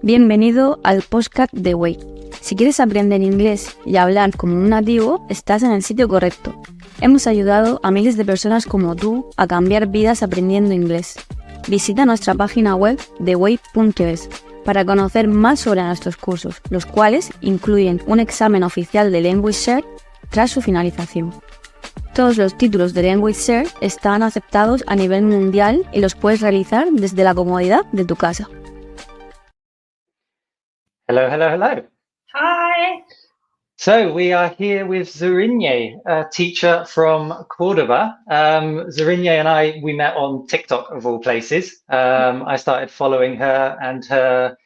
Bienvenido al podcast de Way. Si quieres aprender inglés y hablar como un nativo, estás en el sitio correcto. Hemos ayudado a miles de personas como tú a cambiar vidas aprendiendo inglés. Visita nuestra página web theway.es para conocer más sobre nuestros cursos, los cuales incluyen un examen oficial de Language Share tras su finalización. Todos los títulos de Language Share están aceptados a nivel mundial y los puedes realizar desde la comodidad de tu casa. Hello, hello, hello. Hi. So we are here with Zuriñe, a teacher from Cordoba. Zuriñe and we met on TikTok of all places. I started following her and her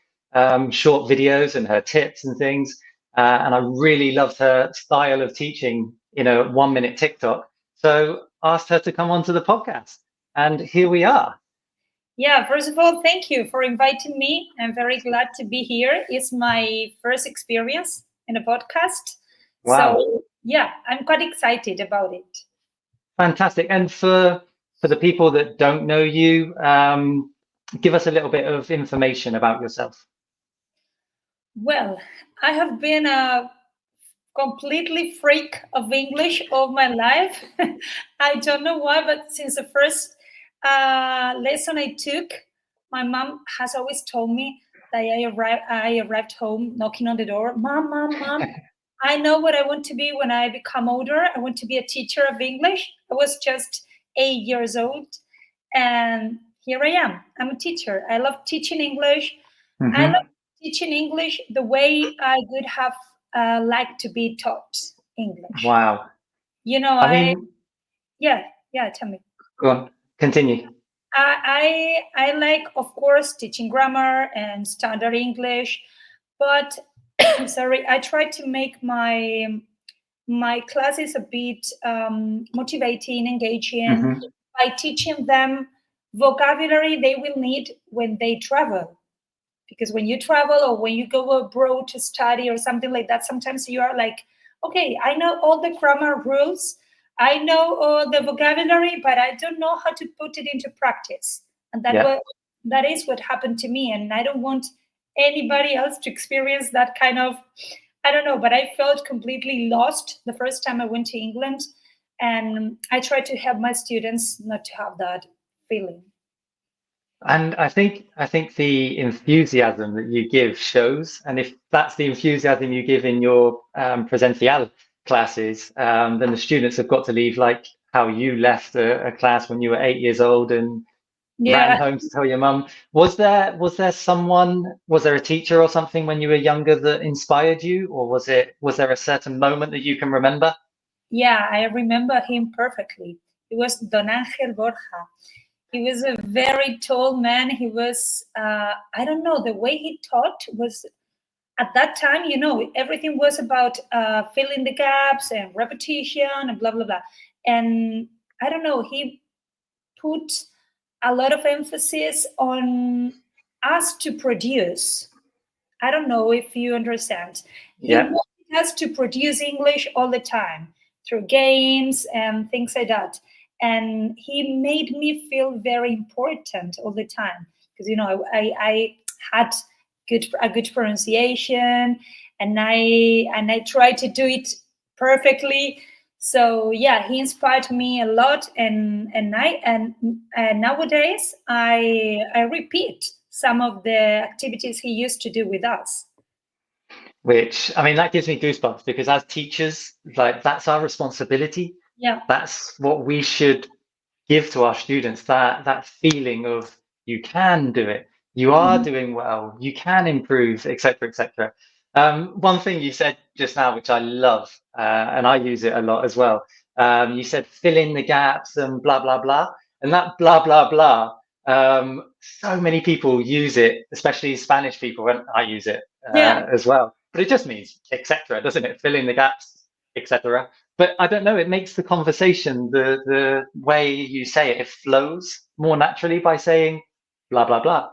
short videos and her tips and things. And I really loved her style of teaching, 1 minute TikTok. So asked her to come onto the podcast. And here we are. Yeah, first of all, thank you for inviting me. I'm very glad to be here. It's my first experience in a podcast. Wow. So, yeah, I'm quite excited about it. Fantastic. And for the people that don't know you, give us a little bit of information about yourself. Well, I have been a completely freak of English all my life. I don't know why, but since the first lesson I took, my mom has always told me that I arrived home knocking on the door. Mom, I know what I want to be when I become older. I want to be a teacher of English. I was just 8 years old. And here I am. I'm a teacher. I love teaching English. Mm-hmm. I love teaching English the way I would have liked to be taught English. Wow. Tell me. Go on. Continue. I like, of course, teaching grammar and standard English, but I try to make my classes a bit motivating, engaging by teaching them vocabulary they will need when they travel. Because when you travel or when you go abroad to study or something like that, sometimes you are like, okay, I know all the grammar rules. I know the vocabulary, but I don't know how to put it into practice. And that is what happened to me. And I don't want anybody else to experience that kind of, I don't know, but I felt completely lost the first time I went to England. And I try to help my students not to have that feeling. And I think the enthusiasm that you give shows. And if that's the enthusiasm you give in your presencial classes, then the students have got to leave like how you left a class when you were 8 years old and ran home to tell your mum. Was there a teacher or something when you were younger that inspired you, or was there a certain moment that you can remember? Yeah, I remember him perfectly. It was Don Ángel Borja. He was a very tall man. He was, I don't know, the way he taught was, at that time, everything was about filling the gaps and repetition and blah, blah, blah. And I don't know, he put a lot of emphasis on us to produce. I don't know if you understand. He wanted us to produce English all the time through games and things like that. And he made me feel very important all the time because, I had a good pronunciation and I tried to do it perfectly. So yeah, he inspired me a lot, and nowadays I repeat some of the activities he used to do with us. Which, I mean, that gives me goosebumps because as teachers, like, that's our responsibility. Yeah, that's what we should give to our students, that feeling of you can do it, you are doing well, you can improve, etc., etc. One thing you said just now, which I love, and I use it a lot as well, you said fill in the gaps and blah blah blah, and that blah blah blah, so many people use it, especially Spanish people, and I use it as well, but it just means etc., doesn't it? Fill in the gaps, etc. But I don't know, it makes the conversation, the way you say it flows more naturally by saying blah, blah, blah.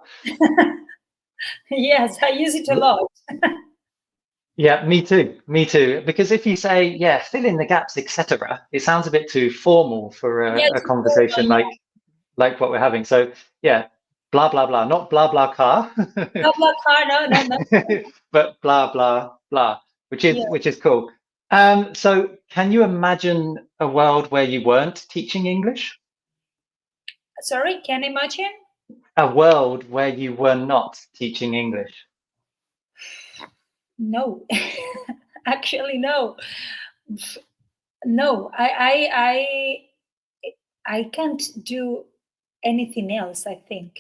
Yes, I use it a lot. Yeah, me too. Because if you say, fill in the gaps, etc., it sounds a bit too formal for a conversation like what we're having. So, blah blah blah, not blah blah car, Blah blah car. No. but blah blah blah, which Yeah. is cool. So can you imagine a world where you weren't teaching English? Sorry, can you imagine? A world where you were not teaching English? No, actually, no. No, I can't do anything else. I think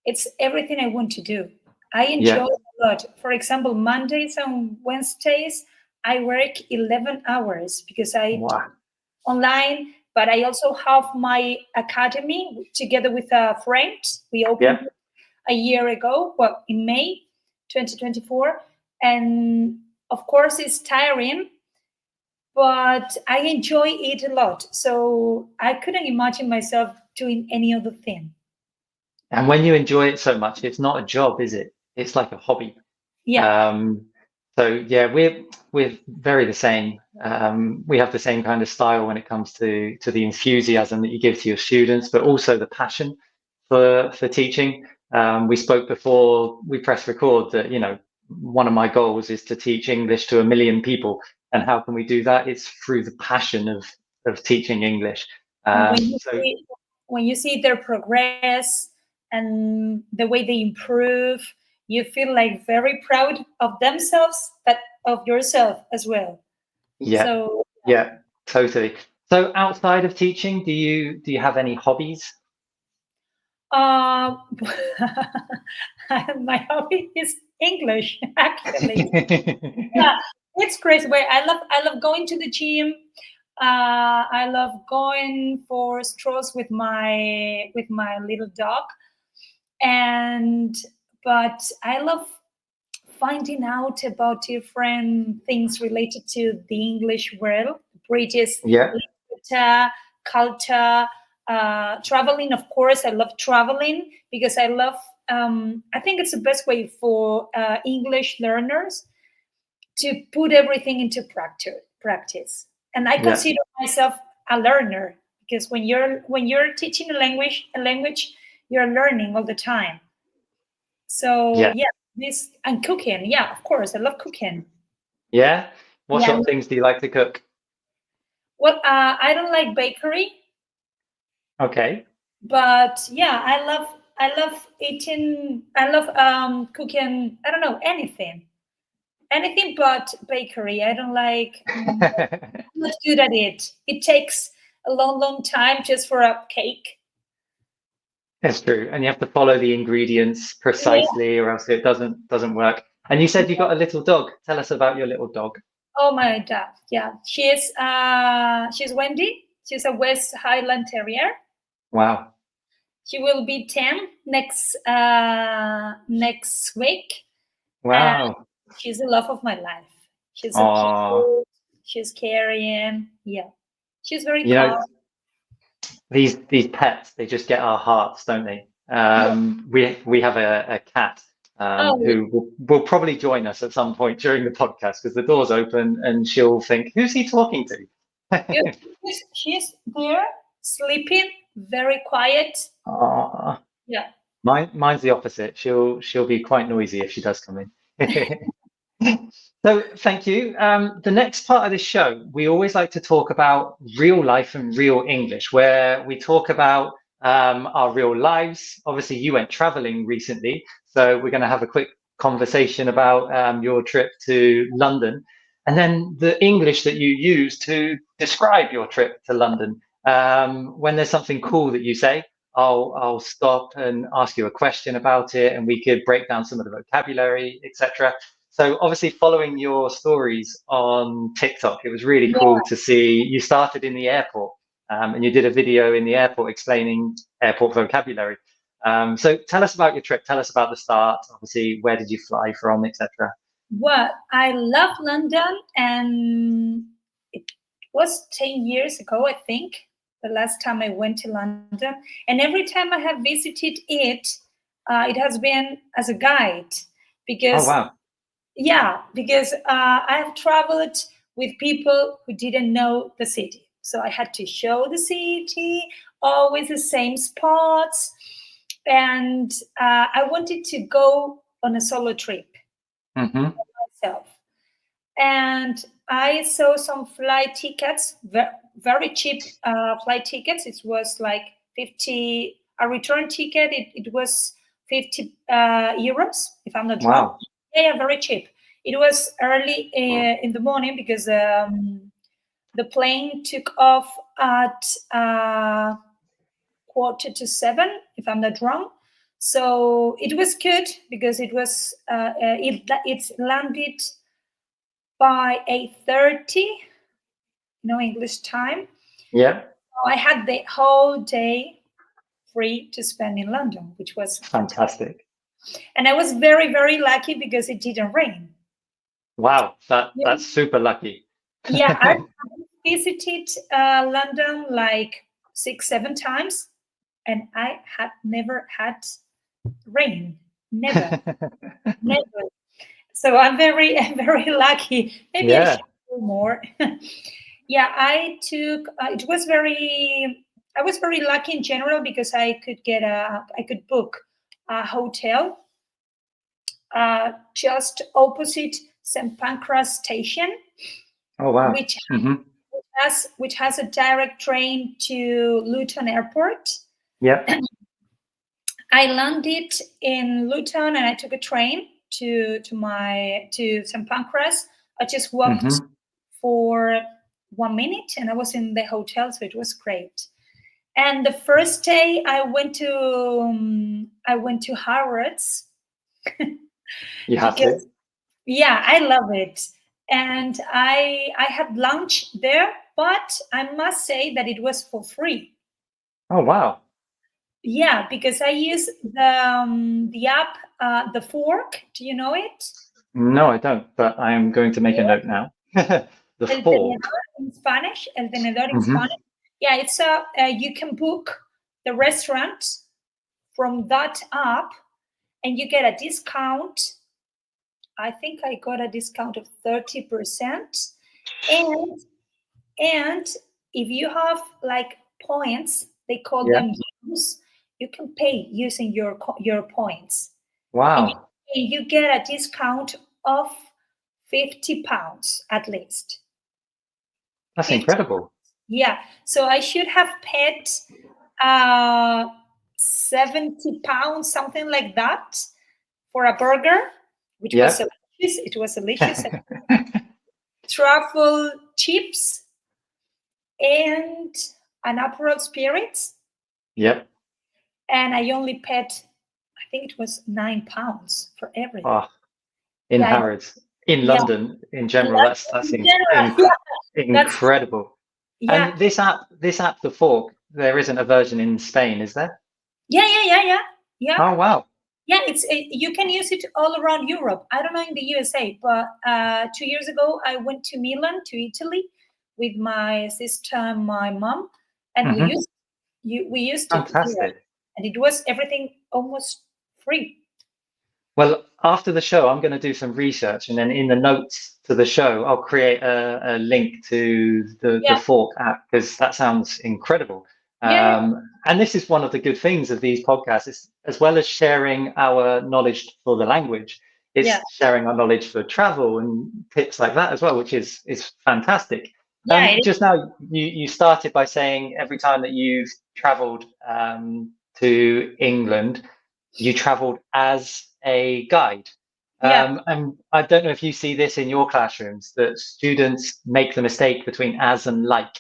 it's everything I want to do. I enjoy Yeah. a lot. For example, Mondays and Wednesdays, I work 11 hours because I Wow. online, but I also have my academy together with a friend. We opened Yeah. it a year ago, well, in May 2024. And of course, it's tiring, but I enjoy it a lot. So I couldn't imagine myself doing any other thing. And when you enjoy it so much, it's not a job, is it? It's like a hobby. Yeah. So yeah, we're very the same. We have the same kind of style when it comes to the enthusiasm that you give to your students, but also the passion for teaching. We spoke before we press record that, you know, one of my goals is to teach English to 1 million people. And how can we do that? It's through the passion of teaching English. And So when you see their progress and the way they improve, you feel like very proud of themselves, but of yourself as well. yeah, So yeah, totally. So outside of teaching, do you have any hobbies? uh, my hobby is English, actually. Yeah, it's crazy. Where I love going to the gym. I love going for strolls with my little dog, and but I love finding out about different things related to the English world, British Yeah, literature, culture, traveling. Of course, I love traveling because I love. I think it's the best way for English learners to put everything into practice. And I yeah, consider myself a learner because when you're teaching a language, you're learning all the time. So yeah, yeah, this and cooking. Yeah, of course, I love cooking. yeah. What Yeah. sort of things do you like to cook? Well, I don't like bakery, Okay. but yeah, I love eating. I love cooking. I don't know anything but bakery. I don't like. I'm not good at it. It takes a long, long time just for a cake. That's true. And you have to follow the ingredients Yeah. precisely or else it doesn't work. And you said you got a little dog. Tell us about your little dog. Oh my God. Yeah. She's Wendy. She's a West Highland Terrier. Wow. She will be 10 next week. And Wow. she's the love of my life. She's so Oh, cute. She's caring. Yeah. She's very you know, calm. these pets, they just get our hearts, don't they? Yeah. We have a cat Oh, who will probably join us at some point during the podcast because the door's open and she'll think, who's he talking yeah. to? She's there sleeping, very quiet. Oh, Yeah. mine's the opposite. She'll be quite noisy if she does come in. So thank you. The next part of this show, we always like to talk about real life and real English, where we talk about our real lives. Obviously, you went traveling recently, so we're going to have a quick conversation about your trip to London, and then the English that you use to describe your trip to London. When there's something cool that you say, I'll stop and ask you a question about it, and we could break down some of the vocabulary, etc. So obviously following your stories on TikTok, it was really Yeah. cool to see you started in the airport and you did a video in the airport explaining airport vocabulary. So tell us about your trip. Tell us about the start. Obviously, where did you fly from, etc. Well, I love London, and it was 10 years ago, I think, the last time I went to London. And every time I have visited it has been as a guide Oh, because, wow. yeah, because I have traveled with people who didn't know the city. So I had to show the city, always the same spots. and I wanted to go on a solo trip myself. And I saw some flight tickets, very cheap flight tickets. It was like 50, a return ticket. It was 50 euros, if I'm not wrong. Yeah, very cheap. It was early in the morning because the plane took off at 6:45, if I'm not wrong. So it was good because it landed by 8:30, English time. Yeah. So I had the whole day free to spend in London, which was fantastic. And I was very, very lucky because it didn't rain. Wow, that's super lucky. Yeah, I visited London like 6-7 times, and I had never had rain. Never. Never. So I'm very, very lucky. Maybe I should do more. Yeah, I was very lucky in general because I could book a hotel just opposite St. Pancras station. Oh wow! Which has a direct train to Luton Airport. Yeah. I landed in Luton and I took a train to St. Pancras. I just walked for 1 minute and I was in the hotel, so it was great. And the first day I went to Harrods. You have to. Yeah, I love it. And I had lunch there, but I must say that it was for free. Oh wow! Yeah, because I use the app, the Fork. Do you know it? No, I don't. But I am going to make a note now. The Fork in Spanish, El Tenedor in Spanish. Yeah, it's you can book the restaurant from that app, and you get a discount. I think I got a discount of 30%. And if you have like points, they call them use, you can pay using your points. Wow. And you get a discount of £50 at least. That's incredible. Yeah. So I should have paid £70, something like that, for a burger, which was delicious. It was delicious. Truffle chips and an Aperol spirits. Yep. And I only paid, I think it was £9 for everything. Oh, in Harrods, in London, in general, that's incredible. Yeah. And this app, the Fork, there isn't a version in Spain, is there? Yeah. Oh wow. Yeah, you can use it all around Europe. I don't know in the USA, but 2 years ago I went to Milan, to Italy, with my sister and my mom, and we used it. Fantastic. And it was everything almost free. Well, after the show, I'm going to do some research, and then in the notes to the show, I'll create a link to the Fork app, because that sounds incredible. And this is one of the good things of these podcasts, is, as well as sharing our knowledge for the language, it's sharing our knowledge for travel and tips like that as well, which is fantastic. Just now, you started by saying every time that you've traveled to England, you traveled as a guide. And I don't know if you see this in your classrooms, that students make the mistake between as and like.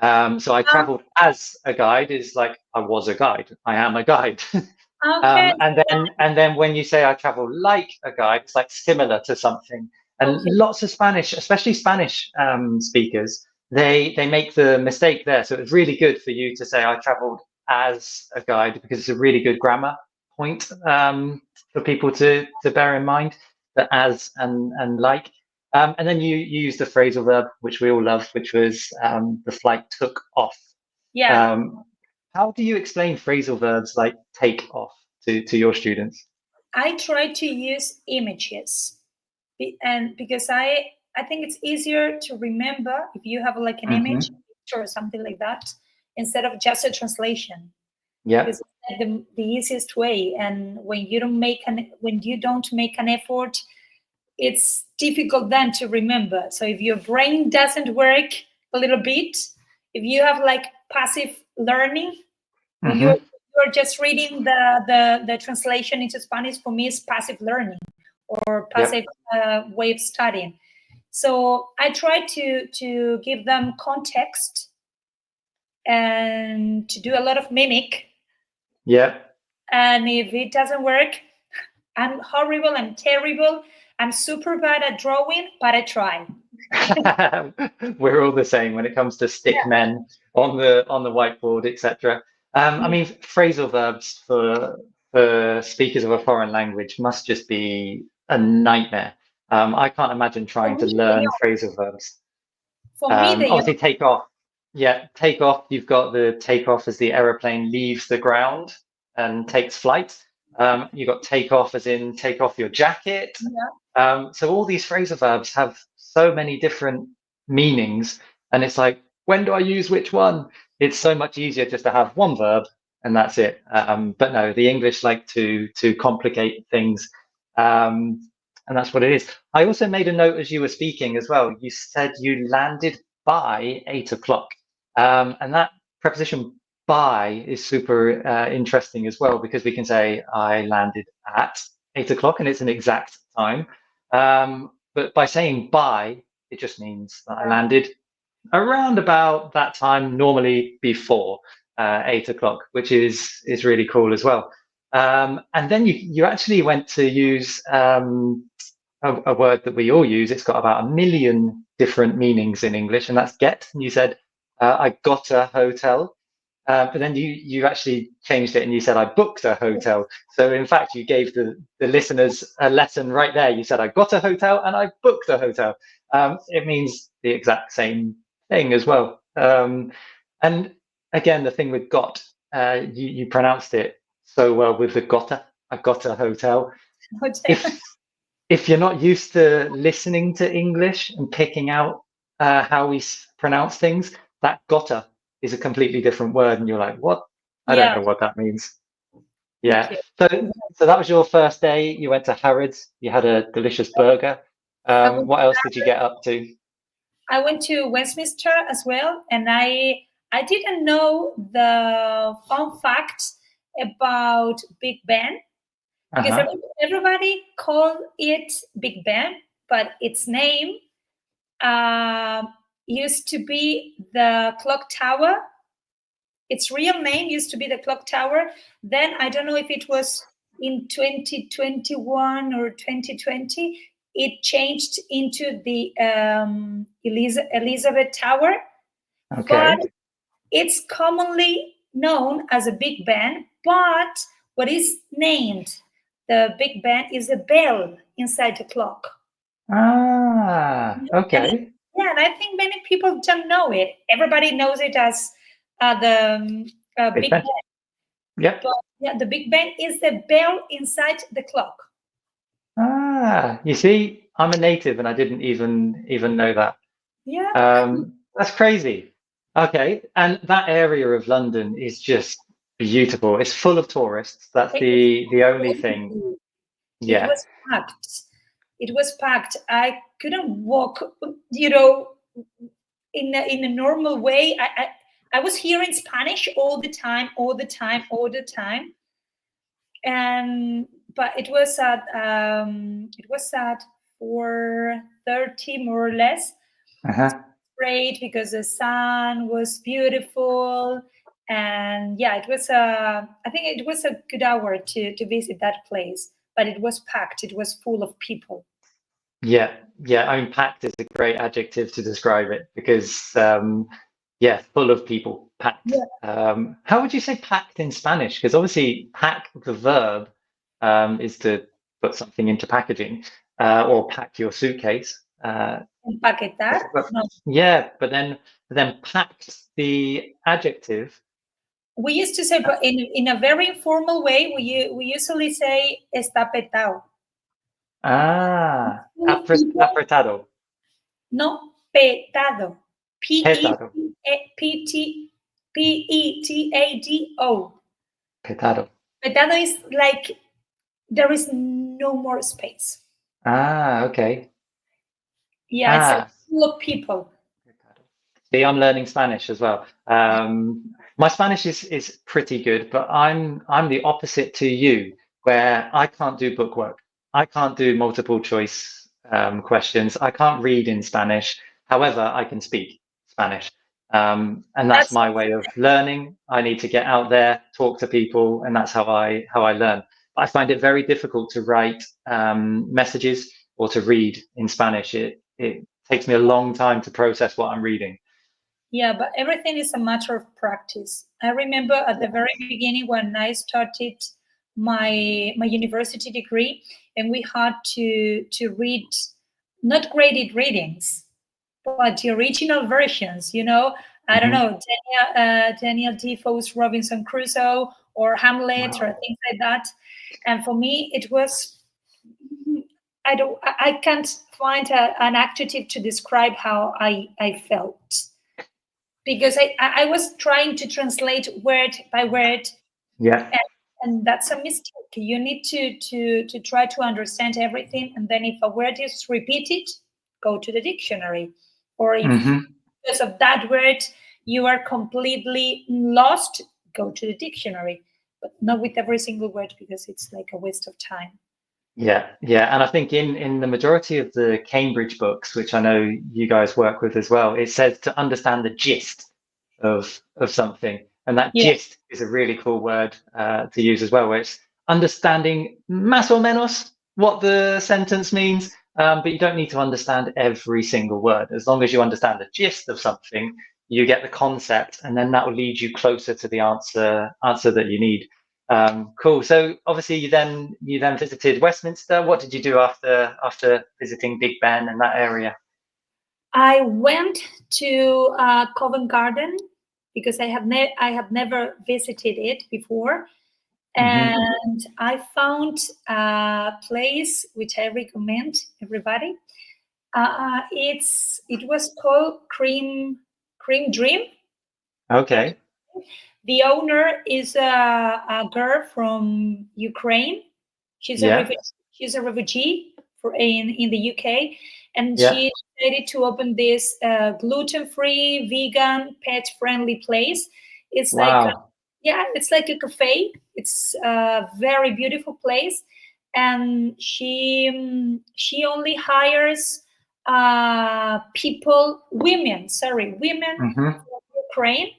So I traveled as a guide is like I was a guide. I am a guide. And then when you say I travel like a guide, it's like similar to something. And lots of Spanish, especially Spanish speakers, they make the mistake there. So it's really good for you to say I traveled as a guide, because it's a really good grammar point for people to bear in mind, that as and like. And then you used the phrasal verb, which we all love, which was the flight took off. Yeah. How do you explain phrasal verbs like take off to your students? I try to use images, and because I think it's easier to remember if you have like an image or something like that, instead of just a translation. Yeah. Because the easiest way. And when you don't make an effort, it's difficult then to remember. So if your brain doesn't work a little bit, if you have like passive learning, when you're just reading the translation into Spanish, for me is passive learning or passive way of studying. So I try to give them context and to do a lot of mimic. Yeah. And if it doesn't work, I'm horrible, I'm terrible, I'm super bad at drawing, but I try. We're all the same when it comes to stick men on the whiteboard, etc. I mean, phrasal verbs for speakers of a foreign language must just be a nightmare. I can't imagine trying to learn phrasal verbs. For me, they obviously take off. Yeah, take off. You've got the take off as the aeroplane leaves the ground and takes flight. You've got take off as in take off your jacket. So all these phrasal verbs have so many different meanings, and it's like, when do I use which one? It's so much easier just to have one verb and that's it. But no, the English like to complicate things, and that's what it is. I also made a note as you were speaking as well. You said you landed by 8 o'clock, and that preposition by is super interesting as well, because we can say I landed at 8 o'clock and it's an exact time. But by saying by, it just means that I landed around about that time, normally before 8 o'clock, which is really cool as well. And then you actually went to use a word that we all use. It's got about 1 million different meanings in English, and that's get. And you said, I got a hotel. But then you actually changed it and you said, I booked a hotel. So in fact, you gave the listeners a lesson right there. You said, I got a hotel and I booked a hotel. It means the exact same thing as well. And again, the thing with got, you pronounced it so well with the gotta. I got a hotel. If you're not used to listening to English and picking out how we pronounce things, that gotta is a completely different word, and you're like, what? I don't know what that means. Yeah. So that was your first day. You went to Harrods. You had a delicious burger. What else did you get up to? I went to Westminster as well, and I didn't know the fun fact about Big Ben, because everybody called it Big Ben, but its name used to be the clock tower. Its real name used to be the clock tower. Then I don't know if it was in 2021 or 2020, it changed into the Elizabeth Tower. Okay. But it's commonly known as a Big Ben, but what is named the Big Ben is a bell inside the clock. Okay. And I think many people don't know it. Everybody knows it as the Big Ben. Yep. But yeah, the Big Ben is the bell inside the clock. You see, I'm a native and I didn't even know that. Yeah. That's crazy. Okay, and that area of London is just beautiful. It's full of tourists. That's the only thing. Yeah. It was packed. It was packed. I couldn't walk, you know, in a normal way. I was hearing Spanish all the time. And but it was at 4:30 more or less. Great, because the sun was beautiful, and yeah, it was I think it was a good hour to visit that place, but it was packed. It was full of people. Yeah. I mean, packed is a great adjective to describe it, because full of people, packed. Yeah. How would you say packed in Spanish? Because obviously pack, the verb, is to put something into packaging, or pack your suitcase. Empaquetar? No. Yeah, but then packed, the adjective. We used to say, but in a very informal way, we usually say está petado. Apretado. No, petado. Petado. Petado. Petado. Petado is like there is no more space. Okay. Yeah, it's like full of people. See, I'm learning Spanish as well. My Spanish is pretty good, but I'm the opposite to you, where I can't do bookwork. I can't do multiple choice questions. I can't read in Spanish. However, I can speak Spanish. And that's my way of learning. I need to get out there, talk to people, and that's how I learn. I find it very difficult to write messages or to read in Spanish. It takes me a long time to process what I'm reading. Yeah, but everything is a matter of practice. I remember at the very beginning when I started my university degree, and we had to read not graded readings, but the original versions. I don't know, Daniel Defoe's Robinson Crusoe or Hamlet or things like that. And for me, it was I can't find an adjective to describe how I felt, because I was trying to translate word by word. Yeah. And that's a mistake. You need to try to understand everything, and then if a word is repeated, go to the dictionary. Or if because of that word you are completely lost, go to the dictionary. But not with every single word, because it's like a waste of time. Yeah, and I think in the majority of the Cambridge books, which I know you guys work with as well, it says to understand the gist of something, and that gist is a really cool word to use as well, where it's understanding más o menos what the sentence means, but you don't need to understand every single word. As long as you understand the gist of something, you get the concept, and then that will lead you closer to the answer that you need. Cool. So obviously you then visited Westminster. What did you do after visiting Big Ben and that area? I went to Covent Garden because I have never visited it before, and I found a place which I recommend everybody. It was called Cream Dream. Okay. The owner is a girl from Ukraine. She's a refugee in the UK, and she decided to open this gluten-free, vegan, pet-friendly place. It's it's like a cafe. It's a very beautiful place, and she only hires women from Ukraine.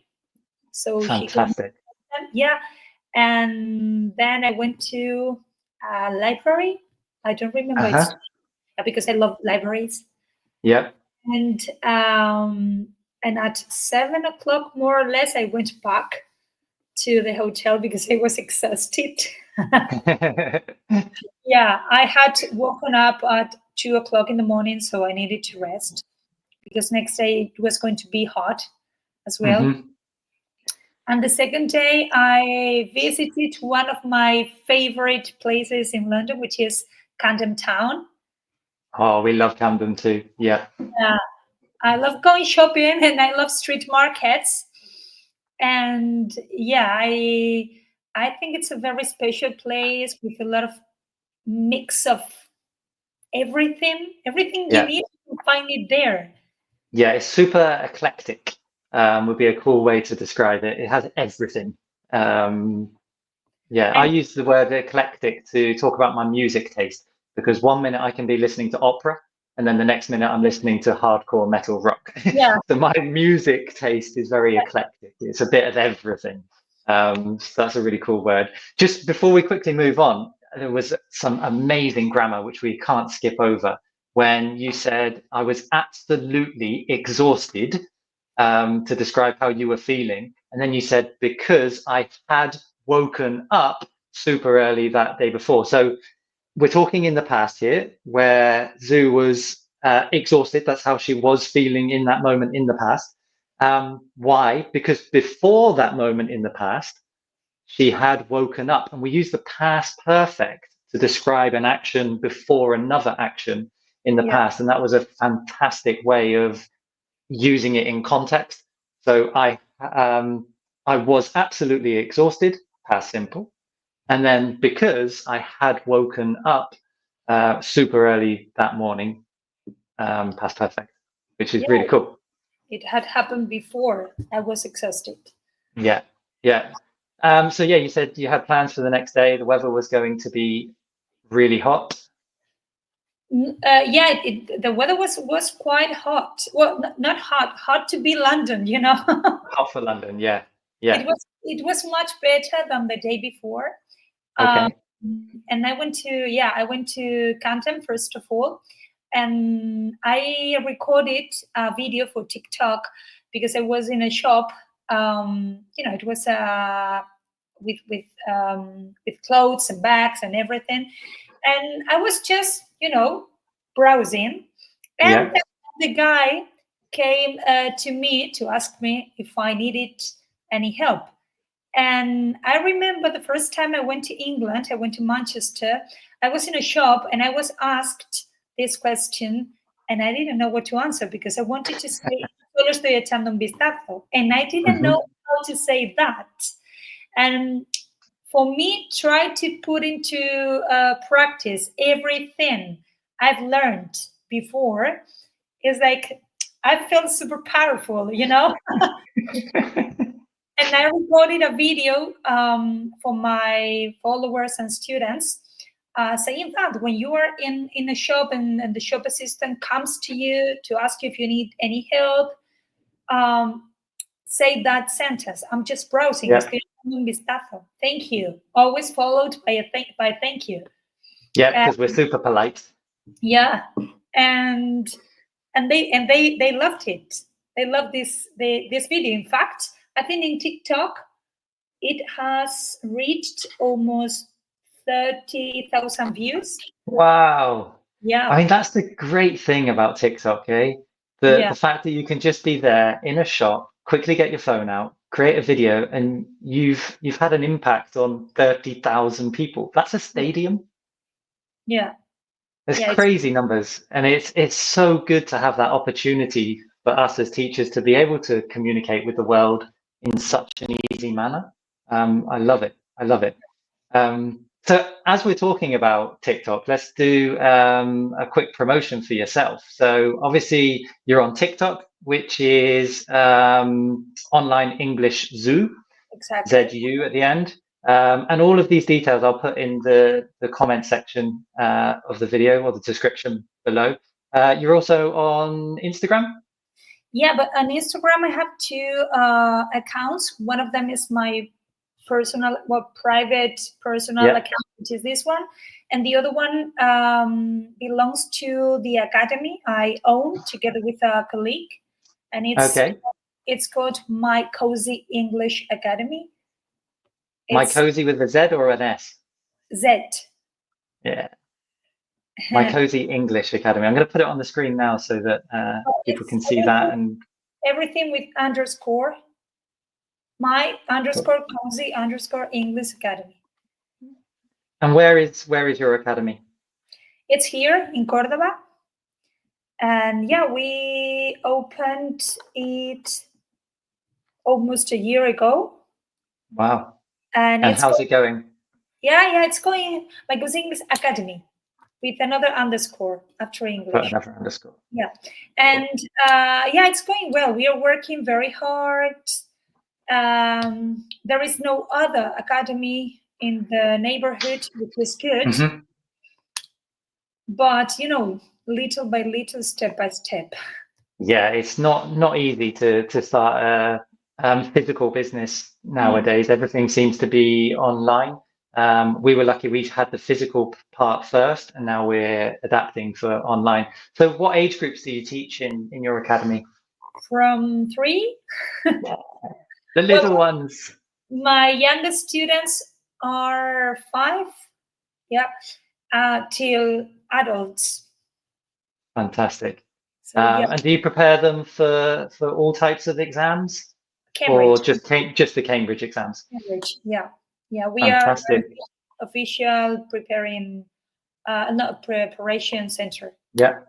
So fantastic. And then I went to a library. I don't remember it because I love libraries. Yeah. And at 7 o'clock, more or less, I went back to the hotel because I was exhausted. Yeah, I had woken up at 2 o'clock in the morning, so I needed to rest because next day it was going to be hot as well. And the second day, I visited one of my favorite places in London, which is Camden Town. Oh, we love Camden too. Yeah. I love going shopping and I love street markets. And I think it's a very special place with a lot of mix of everything. Everything you need to find it there. Yeah, it's super eclectic. Would be a cool way to describe it. It has everything. I use the word eclectic to talk about my music taste, because one minute I can be listening to opera, and then the next minute I'm listening to hardcore metal rock. Yeah. So my music taste is very eclectic. It's a bit of everything. So that's a really cool word. Just before we quickly move on, there was some amazing grammar which we can't skip over when you said, I was absolutely exhausted, to describe how you were feeling. And then you said, because I had woken up super early that day before. So we're talking in the past here, where Zoo was exhausted. That's how she was feeling in that moment in the past. Why? Because before that moment in the past, she had woken up. And we use the past perfect to describe an action before another action in the past. And that was a fantastic way of using it in context. So I was absolutely exhausted. past simple. And then because I had woken up super early that morning, past perfect, which is really cool. It had happened before I was exhausted. Yeah. So yeah, you said you had plans for the next day. The weather was going to be really hot. The weather was quite hot. Well, not hot to be London, you know. Hot for London, yeah. It was much better than the day before. Okay. And I went to Camden first of all, and I recorded a video for TikTok because I was in a shop. It was with clothes and bags and everything, and I was just browsing, and the guy came to me to ask me if I needed any help. And I remember the first time I went to England, I went to Manchester, I was in a shop and I was asked this question and I didn't know what to answer because I wanted to say, solo estoy echando un vistazo. And I didn't know how to say that. And for me, try to put into practice everything I've learned before is like, I feel super powerful, you know? And I recorded a video for my followers and students saying that when you are in a shop and the shop assistant comes to you to ask you if you need any help, say that sentence. I'm just browsing. Estoy echando un vistazo. Thank you. Always followed by thank you. Yeah, because we're super polite. Yeah, and they loved it. They loved this video. In fact, I think in TikTok, it has reached almost 30,000 views. Wow. Yeah. I mean, that's the great thing about TikTok, eh? The fact that you can just be there in a shop, quickly get your phone out, create a video, and you've had an impact on 30,000 people. That's a stadium. Yeah. It's crazy numbers. And it's so good to have that opportunity for us as teachers to be able to communicate with the world in such an easy manner. I love it. So as we're talking about TikTok, let's do a quick promotion for yourself. So obviously you're on TikTok, which is Online English Zoo, exactly. ZU at the end. And all of these details I'll put in the comment section of the video or the description below. You're also on Instagram? Yeah, but on Instagram I have two accounts. One of them is my private personal account, which is this one, and the other one belongs to the academy I own together with a colleague, and it's called My Cozy English Academy. My Cozy with a Z or an S? Z. Yeah. My Cozy English Academy. I'm going to put it on the screen now so that people can see that. And everything with underscore. My underscore Cozy underscore English Academy. And where is your academy? It's here in Cordoba. And yeah, we opened it almost a year ago. Wow. And how's it going? Yeah, it's going My Cozy English Academy with another underscore after English. Put another underscore. Yeah. And it's going well. We are working very hard. There is no other academy in the neighborhood, which is good. Mm-hmm. But little by little, step by step. Yeah, it's not easy to start a physical business nowadays. Everything seems to be online. We were lucky we had the physical part first, and now we're adapting for online. So what age groups do you teach in your academy? From 3. The little ones. My youngest students are 5, till adults. Fantastic. So, and do you prepare them for all types of exams? Cambridge. Or just the Cambridge exams? Cambridge, yeah. We Fantastic. are official preparation center. Yeah.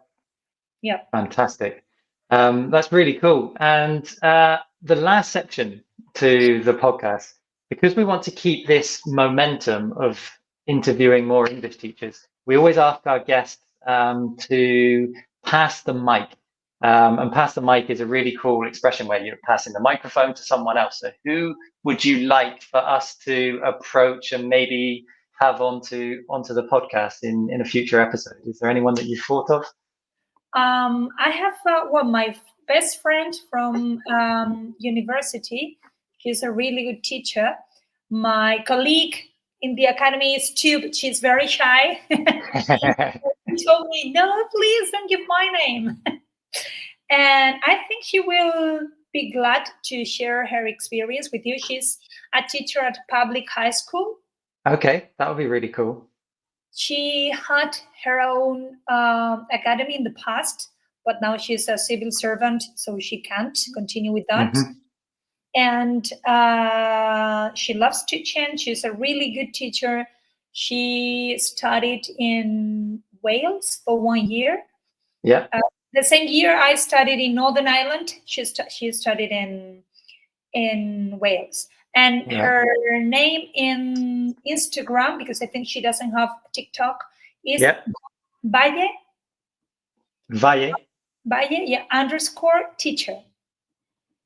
Fantastic. That's really cool. And the last section to the podcast because we want to keep this momentum of interviewing more English teachers, we always ask our guests to pass the mic. And pass the mic is a really cool expression where you're passing the microphone to someone else. So who would you like for us to approach and maybe have onto the podcast in a future episode? Is there anyone that you've thought of? I have my best friend from university. She's a really good teacher. My colleague in the academy is too, but she's very shy. She told me, no, please don't give my name. And I think she will be glad to share her experience with you. She's a teacher at public high school. Okay, that would be really cool. She had her own academy in the past, but now she's a civil servant, so she can't continue with that. Mm-hmm. And she loves teaching. She's a really good teacher. She studied in Wales for 1 year. Yeah. The same year I studied in Northern Ireland, she studied in Wales. And her name in Instagram, because I think she doesn't have TikTok, is Valle. Yeah, _teacher.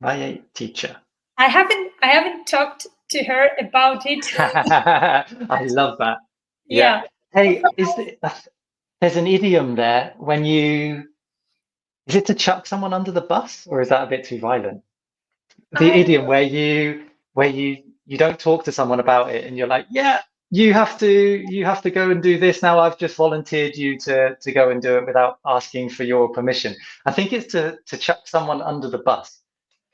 Valle teacher. I haven't talked to her about it. I love that. Yeah. Hey, there's an idiom there when you. Is it to chuck someone under the bus, or is that a bit too violent? The idiom where you don't talk to someone about it and you're like, yeah, you have to go and do this now. I've just volunteered you to go and do it without asking for your permission. I think it's to chuck someone under the bus.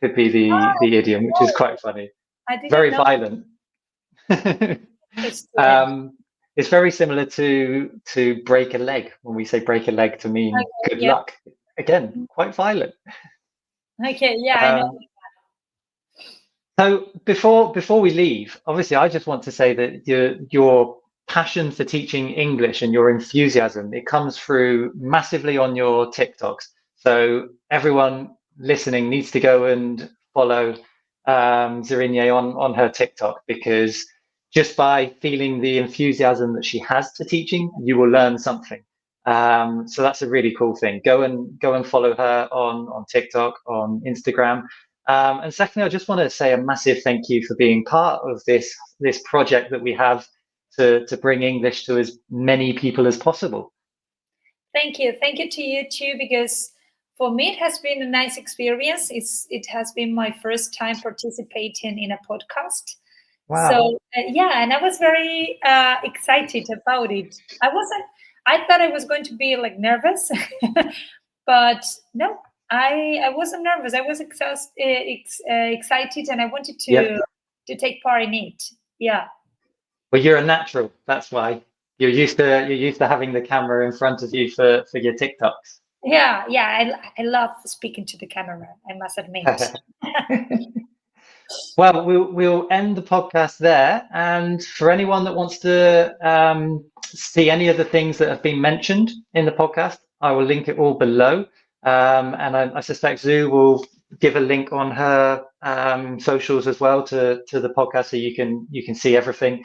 Could be the idiom, which is quite funny. Very violent. It's very similar to break a leg, when we say break a leg to mean good luck. Again, quite violent. Okay, I know. So before we leave, obviously, I just want to say that your passion for teaching English and your enthusiasm, it comes through massively on your TikToks. So everyone listening needs to go and follow Zuriñe on her TikTok, because just by feeling the enthusiasm that she has to teaching, you will learn something. So that's a really cool thing. Go and follow her on TikTok, on Instagram. And secondly, I just want to say a massive thank you for being part of this project that we have to bring English to as many people as possible. Thank you to you too, because for me it has been a nice experience. It has been my first time participating in a podcast. Wow. So and I was very excited about it. I thought I was going to be like nervous, but no, I wasn't nervous. I was excited, and I wanted to take part in it. Yeah. Well, you're a natural. That's why you're used to having the camera in front of you for your TikToks. Yeah. I love speaking to the camera, I must admit. Well, we'll end the podcast there. And for anyone that wants to see any of the things that have been mentioned in the podcast, I will link it all below. And I suspect Zoo will give a link on her socials as well to the podcast, so you can see everything,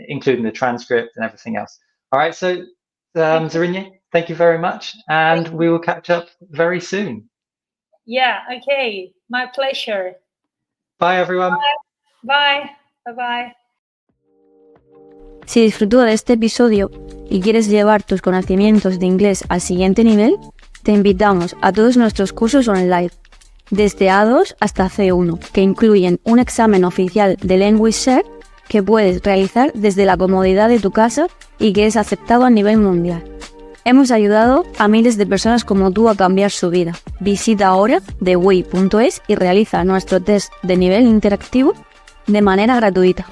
including the transcript and everything else. All right. So Zuriñe, thank you very much. And we will catch up very soon. Yeah. Okay. My pleasure. Bye, everyone. Bye. Bye. Si disfrutó de este episodio y quieres llevar tus conocimientos de inglés al siguiente nivel, te invitamos a todos nuestros cursos online, desde A2 hasta C1, que incluyen un examen oficial de Language Share que puedes realizar desde la comodidad de tu casa y que es aceptado a nivel mundial. Hemos ayudado a miles de personas como tú a cambiar su vida. Visita ahora theway.es y realiza nuestro test de nivel interactivo de manera gratuita.